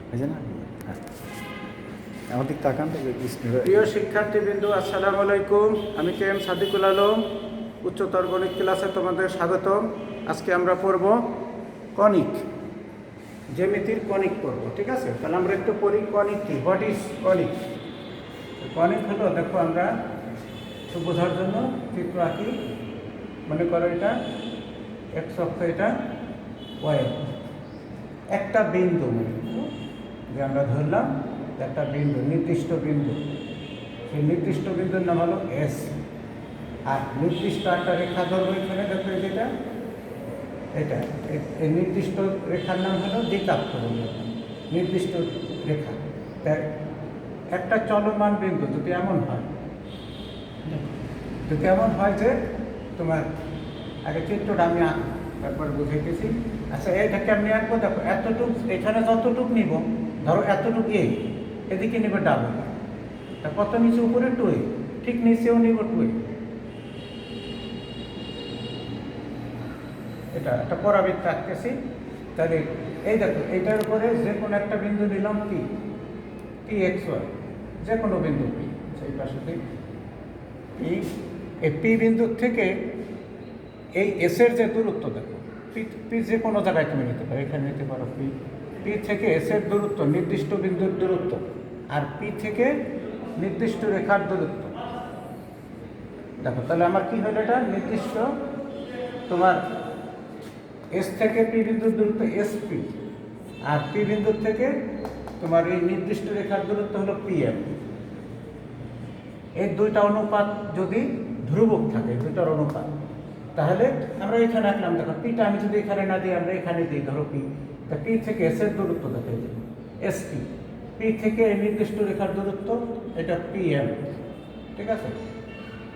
হয়েছে না? হ্যাঁ, আমাদের তাকান তো প্রিয় শিক্ষার্থীবৃন্দু, আসসালামু আলাইকুম। আমি কে এম সাদিকুল আলম, উচ্চতর গণিত ক্লাসে তোমাদের স্বাগতম। আজকে আমরা পড়ব কনিক, জ্যামিতির কনিক পড়ব। ঠিক আছে, তাহলে আমরা একটু পড়ি কনিক কি, হোয়াট ইজ কনিক। কনিক হলো, দেখো আমরা একটু বোঝার জন্য চিত্র আঁকি। মনে করো এটা এক্স অক্ষ, এটা ওয়াই অক্ষ। একটা বিন্দু যে আমরা ধরলাম একটা বিন্দু, নির্দিষ্ট বিন্দু, সেই নির্দিষ্ট বিন্দুর নাম হলো এস। আর নির্দিষ্ট একটা রেখা ধরবো এখানে, দেখো যেটা এটা, এই নির্দিষ্ট রেখার নাম হলো দ্বিতাক্ষ। নির্দিষ্ট রেখা একটা চলমান বিন্দু যদি এমন হয় যে তোমার আগে চিত্রটা আমি একবার বুঝাইতেছি। আচ্ছা, এইটা কেমনি আঁকবো, দেখো এতটুক, এখানে যতটুক নিব, ধরো এতটুক এদিকে নেবে ডাবল, তা কত নিচে উপরে টুয়ে, ঠিক নিচেও নিব টুয়ে। এটা একটা পরাবৃত্ত আঁকতেছি। তাহলে এই দেখো, এইটার উপরে যে কোনো একটা বিন্দু নিলাম পি এক্স ওয়াই, যে কোনো বিন্দু পি, সেই পাশে পি। এই পি বিন্দুর থেকে এই এসের যে দূরত্ব, দেখো পি যে কোনো জায়গায় তুমি নিতে পারো, এখানে নিতে পারো পি থেকে এসের দূরত্ব, নির্দিষ্ট বিন্দুর দূরত্ব, আর পি থেকে নির্দিষ্ট রেখার দূরত্ব। দেখো তাহলে আমার কি হলো, এটা নির্দিষ্ট তোমার এস থেকে পি বিন্দুর দূরত্ব এস পি, আর পি বিন্দুর থেকে তোমার এই নির্দিষ্ট রেখার দূরত্ব হলো পি এম। এই দুইটা অনুপাত যদি ধ্রুবক থাকে, দুইটার অনুপাত, তাহলে আমরা এখানে আঁকলাম। দেখো পিটা আমি যদি এখানে না দিই, আমরা এখানে দিই, ধরো পি, তা পি থেকে এস এর দূরত্ব দেখে এস পি, পি থেকে এই নির্দিষ্ট রেখার দূরত্ব এটা পি এম। ঠিক আছে,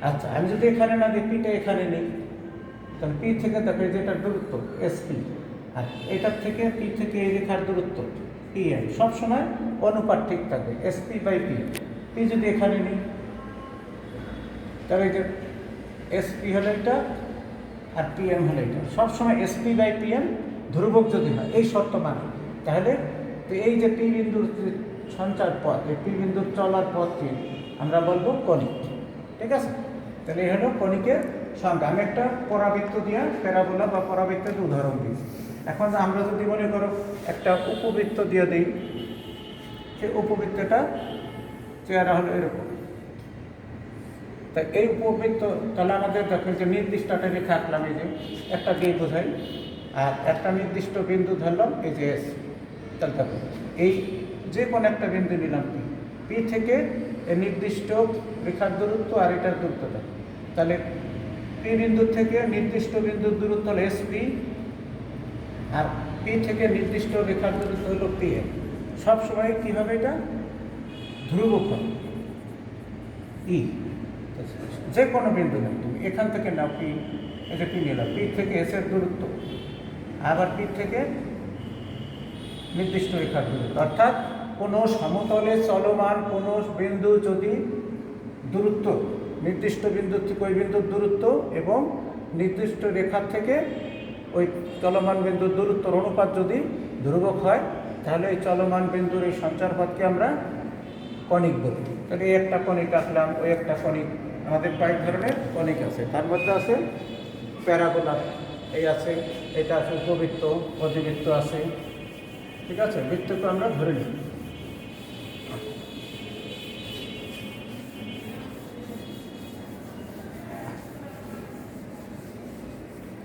আচ্ছা আমি যদি এখানে না দিই, পিটা এখানে নেই, তাহলে পি থেকে দেখো যেটার দূরত্ব এস পি, আর এটার থেকে পি থেকে এই রেখার দূরত্ব পি এম। সবসময় অনুপাত ঠিক থাকবে, S P by P. P যদি এখানে নিই, তাহলে যে এস পি হলো এটা আর পি এম হলো এটা। সবসময় S P by P M ধ্রুবক যদি হয়, এই শর্ত মানে, তাহলে তো এই যে পি বিন্দুর সঞ্চার পথ, এই পি বিন্দুর চলার পথকে আমরা বলবো কনিক। ঠিক আছে, তাহলে এই হলো কনিকের সংজ্ঞা। আমি একটা পরাবৃত্ত দিয়ে, প্যারাবোলা বা পরাবৃত্তের উদাহরণ দিই। এখন আমরা যদি মনে করো একটা উপবৃত্ত দিয়ে দিই, সেই উপবৃত্তটা চেহারা হলো এরকম। তা এই উপবৃত্ত, তাহলে আমাদের দেখো যে নির্দিষ্ট একটা রেখা আঁকলাম, এই যে একটা দিয়ে বোঝাই, আর একটা নির্দিষ্ট বিন্দু ধরলাম এই যে এস। তাহলে দেখো এই যে কোনো একটা বিন্দু নিলাম পি, পি থেকে এই নির্দিষ্ট রেখার দূরত্ব আর এটার দূরত্ব দেখো। তাহলে পি বিন্দু থেকে নির্দিষ্ট বিন্দুর দূরত্ব হলো এস পি, আর পি থেকে নির্দিষ্ট রেখার দূরত্ব হলো পি এম। সবসময় কী হবে, এটা ধ্রুবক হবে ই। যে কোনো বিন্দু নেই, তুমি এখান থেকে নাও পি, এটা পি নিলাম, পি থেকে এসের দূরত্ব, আবার পি থেকে নির্দিষ্ট রেখার দূরত্ব। অর্থাৎ কোনো সমতলে চলমান কোনো বিন্দু যদি দূরত্ব, নির্দিষ্ট বিন্দুর থেকে ওই বিন্দুর দূরত্ব এবং নির্দিষ্ট রেখার থেকে ওই চলমান বিন্দুর দূরত্বর অনুপাত যদি ধ্রুবক হয়, তাহলে এই চলমান বিন্দুর এই সঞ্চারপথকে আমরা কনিক বলি। তাহলে এই একটা কনিক আঁকলাম, ওই একটা কনিক। আমাদের কয়েক ধরনের কনিক আছে, তার মধ্যে আছে প্যারাবোলা, এই আছে, এটা আছে উপবৃত্ত, অধিবৃত্ত আছে। ঠিক আছে, বৃত্তকে আমরা ধরে নিই।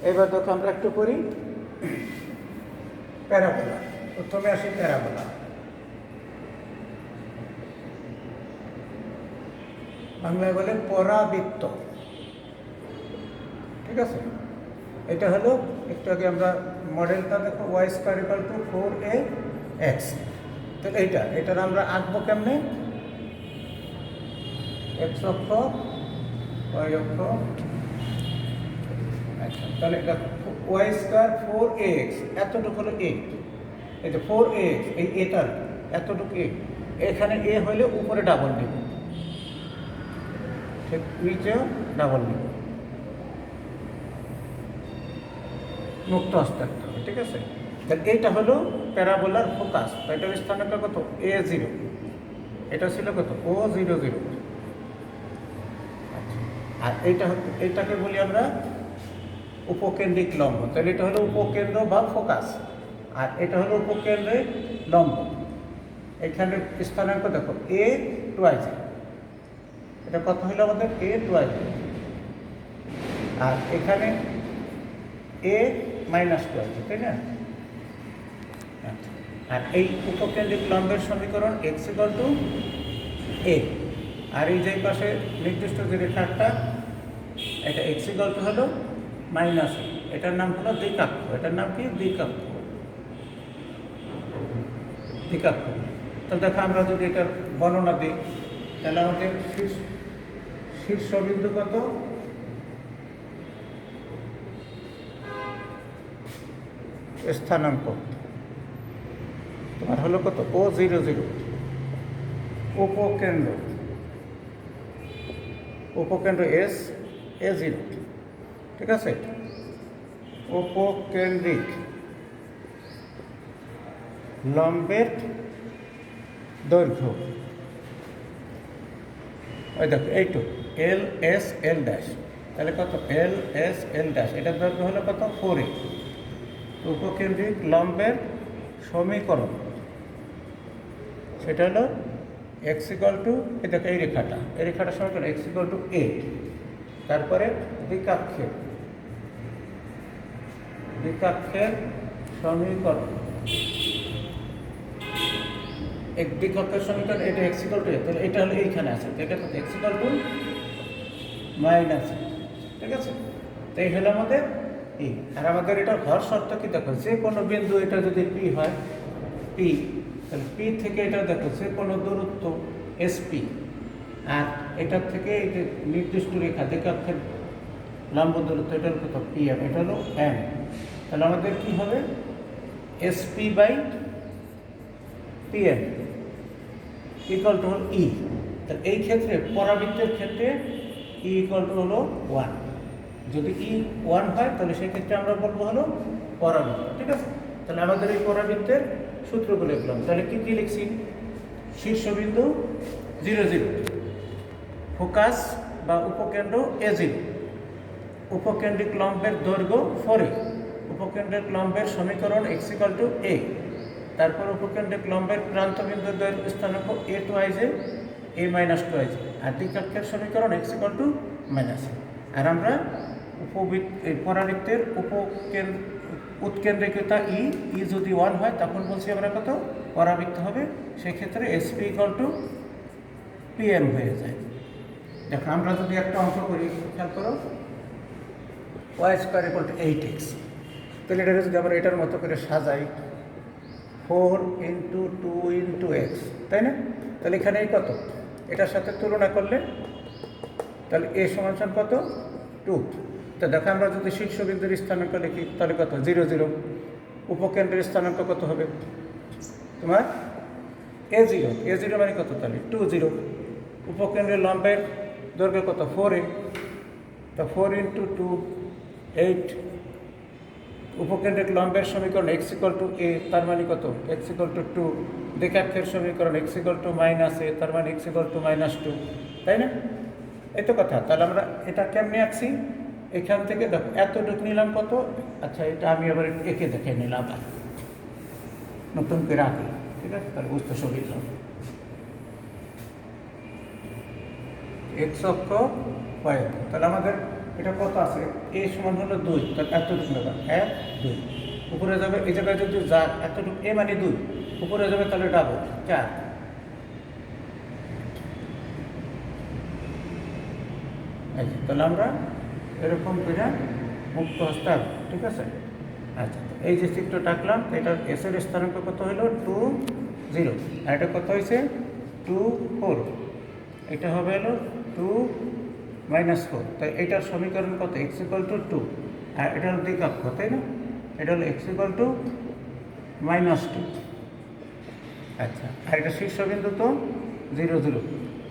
এবার দেখো আমরা একটু করি প্যারাবোলা। প্রথমে আসি প্যারাবোলা, বাংলায় বলে পরাবৃত্ত। ঠিক আছে, এটা হলো একটু আগে আমরা মডেলটা দেখো, Y square equal two 4ax। তাহলে এটার আমরা আঁকবো কেমনে, এক্স অক্ষ, ওয়াই অক্ষ। আচ্ছা, তাহলে ওয়াই স্কোয়ার 4ax, এতটুকু হলো এ, এই যে 4ax, এই এটার এতটুকু এ, এখানে এ হলে উপরে ডাবল নিব, নিচেও ডাবল নিব, মুক্ত হস্তে রাখতে হবে। ঠিক আছে, তাহলে এইটা হলো প্যারাবোলার ফোকাস, এটার স্থানাঙ্ক কত A0, এটা ছিল কত O00। আর এইটাকে বলি আমরা উপকেন্দ্রিক লম্ব। তাহলে এটা হলো উপকেন্দ্র বা ফোকাস, আর এটা হলো উপকেন্দ্রিক লম্ব। এখানে স্থানাঙ্ক দেখো A2i, এটা কত হলো আমাদের A2i, আর এখানে A-2i, তাই না? আর এই উপকেন্দ্রিক লম্বের সমীকরণ x = a, আর এই যে পাশে নির্দিষ্ট যে রেখাটা এটা x = হলো -a, এটার নাম হলো দ্বিকাক্ষ। এটার নাম কি? দ্বিকাক্ষ। দ্বিকাক্ষ। তো দেখো আমরা যদি এটার বর্ণনা দিই, তাহলে আমাদের শীর্ষবিন্দু কত? স্থানাঙ্ক তোমার হলো কত O00। উপকেন্দ্র S A0, ঠিক আছে? উপকেন্দ্রিক লম্বের দৈর্ঘ্য, ওই দেখো এইটু LSL', তাহলে কত LSL', এটার দৈর্ঘ্য হলো কত 4a। উপকেন্দ্রিক লম্বের সমীকরণ সেটা হলো x = এই দেখো এই রেখাটা সমীকরণ x = a। তারপরে দ্বিকাক্ষের সমীকরণ, দ্বিকাক্ষের সমীকরণ এটা x = a, তাহলে এটা হলো এইখানে আছে, এটা কত x = -a, ঠিক আছে? তো এই হলো আমাদের e। আর আমাদের এটা হর শর্ত কি দেখো, যে কোনো বিন্দু এটা যদি p হয়, p, তাহলে p থেকে এটা দেখো যে কোনো দূরত্ব SP, আর এটার থেকে এই যে নির্দিষ্ট রেখা দ্বিকাক্ষের লম্ব দূরত্ব, এটা হলো কত PM, এটা হলো m। তাহলে আমাদের কি হবে SP/PM = হলো E। তাহলে এই ক্ষেত্রে পরাবৃত্তের ক্ষেত্রে E = হলো 1। যদি E 1 হয় তাহলে সেই ক্ষেত্রে আমরা বলবো হলো পরাবৃত্ত, ঠিক আছে? তাহলে আমাদের এই পরাবৃত্তের সূত্রগুলো লিখলাম। তাহলে কি কি লিখছি? শীর্ষবিন্দু 0 0, ফোকাস বা উপকেন্দ্র A0, উপকেন্দ্রিক লম্বের দৈর্ঘ্য 4a, উপকেন্দ্রিক লম্বের সমীকরণ x = a, তারপর উপকেন্দ্রিক লম্বের প্রান্তবিন্দুর দৈর্ঘ্য স্থানাঙ্ক A2i, A-2i, আর দ্বিকাক্ষের সমীকরণ x = -a। আর আমরা পরাবৃত্তের উৎকেন্দ্রিকতা E যদি 1 হয় তখন বলছি আমরা কত পরাবৃত্ত হবে, সেক্ষেত্রে SP = PM হয়ে যায়। দেখো আমরা যদি একটা অঙ্ক করি, খেয়াল করো, y² = 8x, তাহলে এটাকে যদি আমরা এটার মতো করে সাজাই 4 × 2 × x, তাই না? তাহলে এখানে কত, এটার সাথে তুলনা করলে তাহলে a = কত 2। তো দেখো আমরা যদি শীর্ষবিন্দুর স্থানাঙ্ক লিখি তাহলে কত 0 0, উপকেন্দ্রের স্থানাঙ্ক কত হবে তোমার A0 মানে কত, তাহলে 2 0, উপকেন্দ্রের লম্বের দৈর্ঘ্য কত 4a, তো 4 × 2 8, উপকেন্দ্রিক লম্বের সমীকরণ x = a, তার মানে কত x = 2, দ্বিকাক্ষের সমীকরণ x = -a, তার মানে x = -2, তাই না? এই তো কথা। তাহলে আমরা এটা কেমনে আঁকছি, এখান থেকে দেখো এতটুকু নিলাম কত, আচ্ছা এটা আমি আবার এঁকে দেখে নিলাম, নতুন করে আঁকি, ঠিক আছে? তাহলে বুঝতে সুবিধা হবে। x অক্ষ y অক্ষ, তাহলে আমাদের এটা কত আছে, a = হলো 2, তাহলে এতটুকু নেবেন 1 2, উপরে যাবে এই জায়গায় যদি যা এতটুকু a মানে 2, উপরে যাবে তাহলে ডাবল 4। তাহলে আমরা এরকম করে মুক্ত হস্তে আঁকবো, ঠিক আছে? আচ্ছা, এই যে চিত্রটা আঁকলাম, এটার এসের স্থানাঙ্ক কত হলো 2 0, আর এটা কত হয়েছে 2 4, এটা হবে হলো 2 -4, তাই এটার সমীকরণ কত x = 2, আর এটা হলো দ্বিকাক্ষ, তাই না? এটা হলো x = -2। আচ্ছা, আর এটা শীর্ষবিন্দু তো 0 0।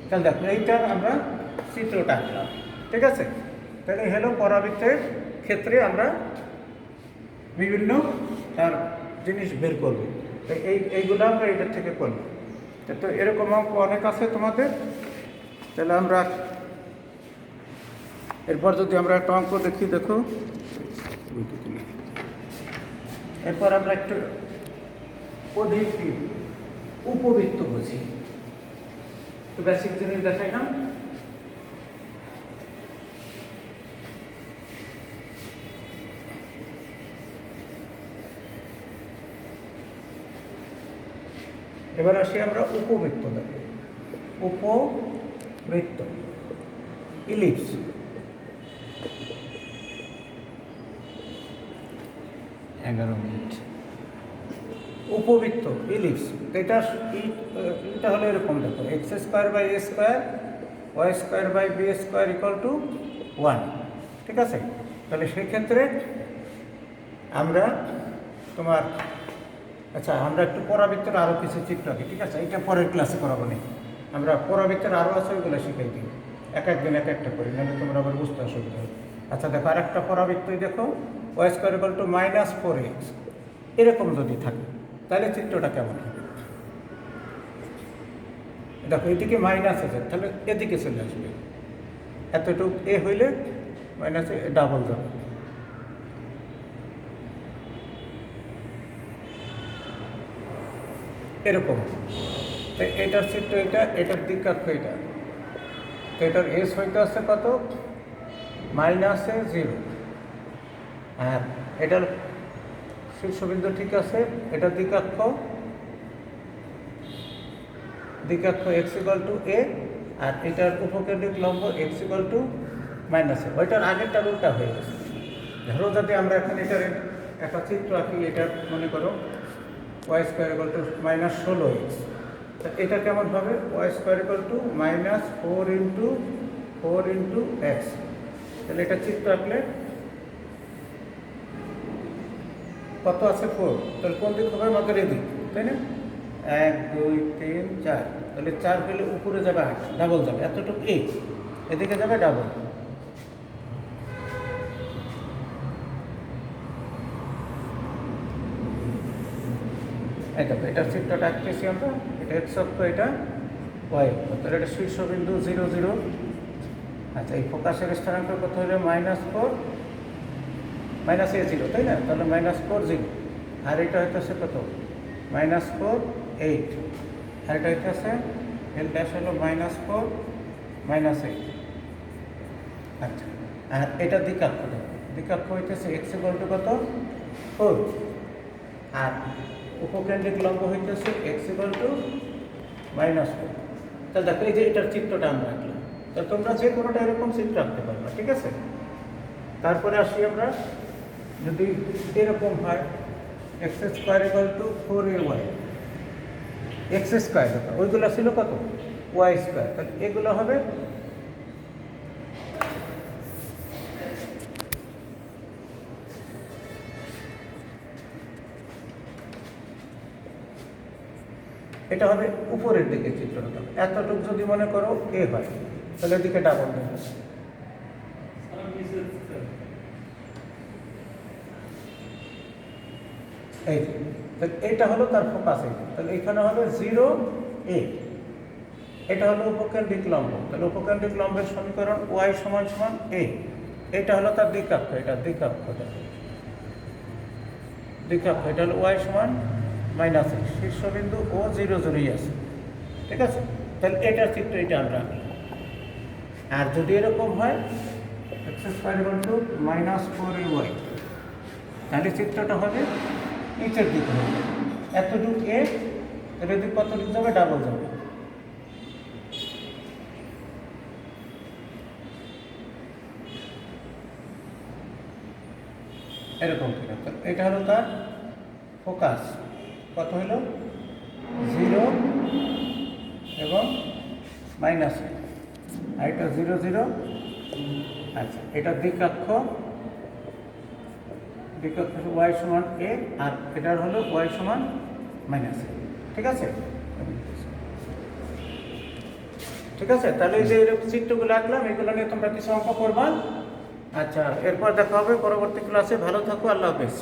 তাহলে দেখো এইটার আমরা চিত্রটা আঁকলাম, ঠিক আছে? তাহলে হলো পরাবৃত্তের ক্ষেত্রে আমরা বিভিন্ন তার জিনিস বের করব। তো এইগুলো আমরা এটার থেকে করলাম। তো এরকম অঙ্ক অনেক আছে তোমাদের। তাহলে আমরা এরপর যদি আমরা একটা অঙ্ক দেখি, দেখো এরপর আমরা একটু অধিক উপবৃত্ত বুঝি। তো বেসিক জিনিস দেখাই না। এবার আসি আমরা উপবৃত্ত দেখো। উপবৃত্ত ইলিপস, উপবৃত্ত ইলিপস। এটা হলো এরকম দেখো, x square by a square y square by b square equal to 1। ঠিক আছে, তাহলে সেই ক্ষেত্রে আমরা তোমার আমরা একটু পরাবৃত্তের আরও কিছু চিত্র আঁকি। ঠিক আছে, এটা পরের ক্লাসে করাবো না, আমরা পরাবৃত্তের আরও আছে ওইগুলো শিখাই দিই, এক একদিন এক একটা করি, নাহলে তোমরা আবার বুঝতে অসুবিধা হবে। দেখো আর একটা পরাবৃত্তই দেখো, Y square equal two -4x, এরকম যদি থাকে তাহলে চিত্রটা কেমন হবে? দেখো এদিকে মাইনাস আছে, তাহলে এদিকে চলে আসবে, এতটুকু এ হইলে মাইনাসে ডাবল যাবে। এরকম এটার চিত্র এটা, এটার দিকাক্ষ এটা, তো এটার এস হইতে আসছে কত? -0। আর এটার শীর্ষবিন্দু ঠিক আছে, এটার দিকাক্ষ x ইকুয়াল টু a, আর এটার উপকেন্দ্রিক লম্ব x ইকুয়াল টু -a। ওইটার আগেরটার উল্টা হয়ে গেছে। ধরো যদি আমরা এখন এটার একটা চিত্র আঁকি, এটা মনে করো y square equal two -16x, এটা কেমন হবে? y square equal two -4 into x। তাহলে এটা চিত্র আঁকলে কত আছে? 4। তাহলে কোন দিক হবে? আমাদের এদিক, তাই না? 1 2 3 4, তাহলে 4 পেলে উপরে যাবে 8, ডাবল যাবে, এতটুকু এদিকে যাবে ডাবল। দেখো এটার চিত্রটা আঁকতেছি আমরা, এটা x অক্ষ, এটা y অক্ষ, তাহলে এটা শীর্ষবিন্দু 0 0। এই ফোকাসের স্থানাঙ্ক কত হলো? -4 -a0, তাই না? তাহলে -4 0, আর এটা হইতেছে কত? -4 8, আর এটা হইতেছে এল ড্যাশ হলো -4 -8। আর এটা দিকাক্ষ, দিকাক্ষ হইতেছে x ইকুয়াল টু কত? 4, আর উপকেন্দ্রিক লম্ব হইতেছে x ইকুয়াল টু -4। তাহলে দেখো এই যে এটার চিত্রটা আমরা আঁকলাম। তা তোমরা যে কোনোটা এরকম চিত্র আঁকতে পারবা, ঠিক আছে? তারপরে আসি আমরা, যদি এরকম হয় x square equal two 4ay, x square, ওইগুলো ছিল কত? y স্কোয়ার, তাহলে এগুলো হবে এটা হবে উপরের দিকে চিত্রটা। এতটুকু যদি মনে করো এ হয়, তাহলে এদিকে ডাবল দেবে। এই এটা হলো তার ফোকাস, তাহলে এখানে হবে 0 a, এটা হলো উপকেন্দ্রিক লম্ব, তাহলে উপকেন্দ্রিক লম্বের সমীকরণ y সমান সমান a। এটা হলো তার দিকাক্ষ, এটা দিকাক্ষ, দিকাক্ষ এটা হলো y সমান -a, শীর্ষবিন্দু ও 0 0ই আছে, ঠিক আছে? তাহলে এটার চিত্র এটা আমরা। আর যদি এরকম হয় x square equal two -4ay, তাহলে চিত্রটা হবে নিচের দিকে হবে, এতটুকু এ, এর দিক কতটুকু যাবে? ডাবল যাবে। এরকম ঠিক আছে। এটা হলো তার ফোকাস, কত হলো? 0 এবং -a, আর এটা 0 0। এটা দিকাক্ষ, দিকাক্ষ y সমান a, আর এটার হলো y সমান -a, ঠিক আছে? ঠিক আছে, তাহলে এই যে এরকম চিত্রগুলো আঁকলাম, এগুলো নিয়ে তোমরা কিছু অঙ্ক করবা। এরপর দেখা হবে পরবর্তী ক্লাসে। ভালো থাকো, আল্লাহ হাফেজ।